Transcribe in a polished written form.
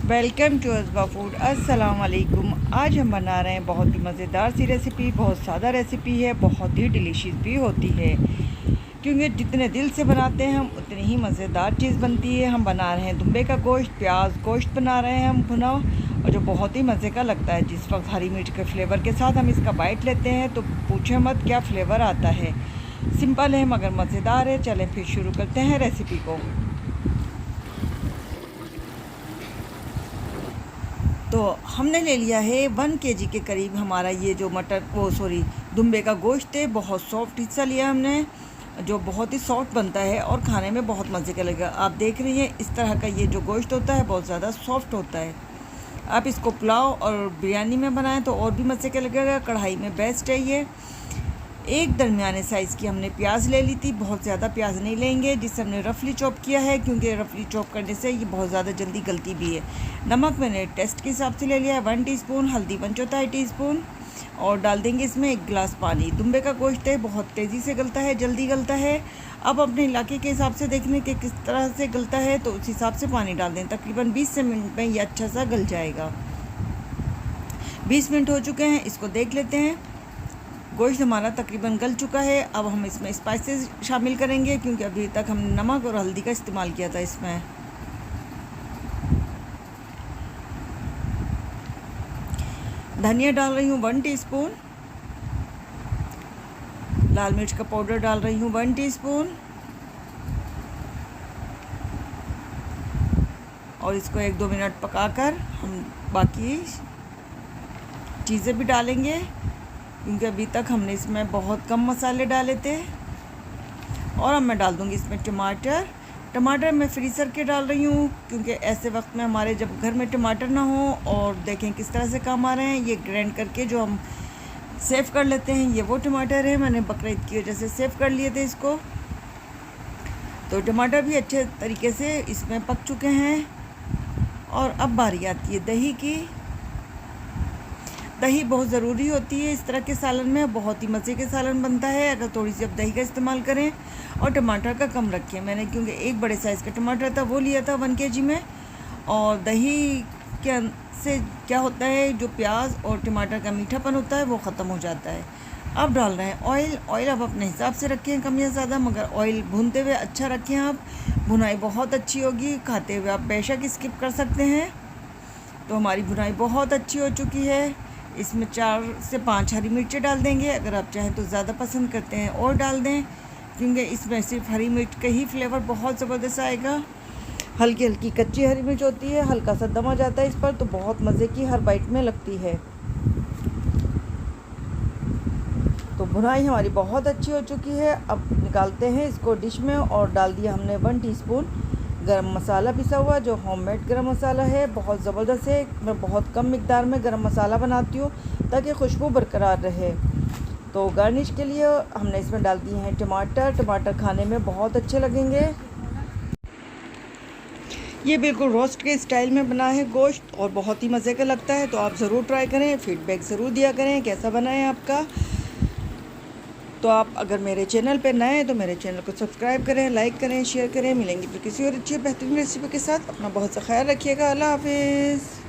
Welcome to अज़बा food. अस्सलाम वालेकुम। आज हम बना रहे हैं बहुत ही मज़ेदार सी रेसिपी। बहुत सादा रेसिपी है, बहुत ही डिलीशियस भी होती है, क्योंकि जितने दिल से बनाते हैं हम उतनी ही मज़ेदार चीज़ बनती है। हम बना रहे हैं दुम्बे का गोश्त, प्याज गोश्त बना रहे हैं हम भुना, और जो बहुत ही मज़े का लगता है। जिस वक्त हरी मिर्च के फ्लेवर के साथ हम इसका बाइट लेते हैं तो पूछे मत क्या फ्लेवर आता है। सिंपल है मगर मज़ेदार है। चलें फिर शुरू करते हैं रेसिपी को। तो हमने ले लिया है 1 केजी के करीब हमारा ये जो दुम्बे का गोश्त है। बहुत सॉफ्ट हिस्सा लिया हमने, जो बहुत ही सॉफ्ट बनता है और खाने में बहुत मज़े का लगेगा। आप देख रही हैं इस तरह का ये जो गोश्त होता है बहुत ज़्यादा सॉफ्ट होता है। आप इसको पुलाव और बिरयानी में बनाएं तो और भी मज़े का लगेगा। कढ़ाई में बेस्ट है ये। एक दरमियाने साइज़ की हमने प्याज ले ली थी। बहुत ज़्यादा प्याज नहीं लेंगे, जिससे हमने रफली चॉप किया है, क्योंकि रफली चॉप करने से ये बहुत ज़्यादा जल्दी गलती भी है। नमक मैंने टेस्ट के हिसाब से ले लिया है 1 टीस्पून। हल्दी 1/4 टीस्पून, और डाल देंगे इसमें 1 गिलास पानी। दुम्बे का गोश्त है, बहुत तेज़ी से गलता है, जल्दी गलता है। अब अपने इलाके के हिसाब से देख लें कि किस तरह से गलता है, तो उस हिसाब से पानी डाल दें। तकरीबन 20 मिनट में ये अच्छा सा गल जाएगा। 20 मिनट हो चुके हैं, इसको देख लेते हैं। गोश्त हमारा तकरीबन गल चुका है। अब हम इसमें स्पाइसेस शामिल करेंगे, क्योंकि अभी तक हमने नमक और हल्दी का इस्तेमाल किया था इसमें। धनिया डाल रही हूँ 1 टीस्पून। लाल मिर्च का पाउडर डाल रही हूँ 1 टीस्पून, और इसको 1-2 मिनट पकाकर हम बाकी चीज़ें भी डालेंगे, क्योंकि अभी तक हमने इसमें बहुत कम मसाले डाले थे। और अब मैं डाल दूँगी इसमें टमाटर मैं फ्रीज़र के डाल रही हूँ, क्योंकि ऐसे वक्त में हमारे जब घर में टमाटर ना हो, और देखें किस तरह से काम आ रहे हैं। ये ग्राइंड करके जो हम सेव कर लेते हैं, ये वो टमाटर है। मैंने बकरीद की वजह से सेव कर लिए थे इसको। तो टमाटर भी अच्छे तरीके से इसमें पक चुके हैं। और अब बारी आती है दही की। दही बहुत ज़रूरी होती है इस तरह के सालन में, बहुत ही मज़े के सालन बनता है अगर थोड़ी सी आप दही का इस्तेमाल करें। और टमाटर का कम रखें, मैंने क्योंकि एक बड़े साइज़ का टमाटर था वो लिया था 1 केजी में। और दही के से क्या होता है, जो प्याज और टमाटर का मीठापन होता है वो ख़त्म हो जाता है। अब डाल रहे हैं ऑयल आप अपने हिसाब से रखें, कम या ज़्यादा, मगर ऑयल भूनते हुए अच्छा रखें। आप भुनाई बहुत अच्छी होगी, खाते हुए आप बेशक स्किप कर सकते हैं। तो हमारी भुनाई बहुत अच्छी हो चुकी है। इसमें 4 से 5 हरी मिर्चें डाल देंगे। अगर आप चाहें तो ज़्यादा पसंद करते हैं और डाल दें, क्योंकि इसमें सिर्फ हरी मिर्च का ही फ्लेवर बहुत ज़बरदस्त आएगा। हल्की हल्की कच्ची हरी मिर्च होती है, हल्का सा दम आ जाता है इस पर, तो बहुत मज़े की हर बाइट में लगती है। तो भुनाई हमारी बहुत अच्छी हो चुकी है। अब निकालते हैं इसको डिश में, और डाल दिया हमने 1 टीस्पून गरम मसाला पिसा हुआ, जो होममेड गरम मसाला है, बहुत ज़बरदस्त है। मैं बहुत कम मिकदार में गरम मसाला बनाती हूँ ताकि खुशबू बरकरार रहे। तो गार्निश के लिए हमने इसमें डाल दिए हैं टमाटर खाने में बहुत अच्छे लगेंगे। ये बिल्कुल रोस्ट के स्टाइल में बना है गोश्त, और बहुत ही मज़े का लगता है। तो आप ज़रूर ट्राई करें, फीडबैक ज़रूर दिया करें कैसा बना है आपका। तो आप अगर मेरे चैनल पे नए हैं तो मेरे चैनल को सब्सक्राइब करें, लाइक करें, शेयर करें। मिलेंगे फिर किसी और अच्छी बेहतरीन रेसिपी के साथ। अपना बहुत सा ख्याल रखिएगा। अल्लाह हाफिज़।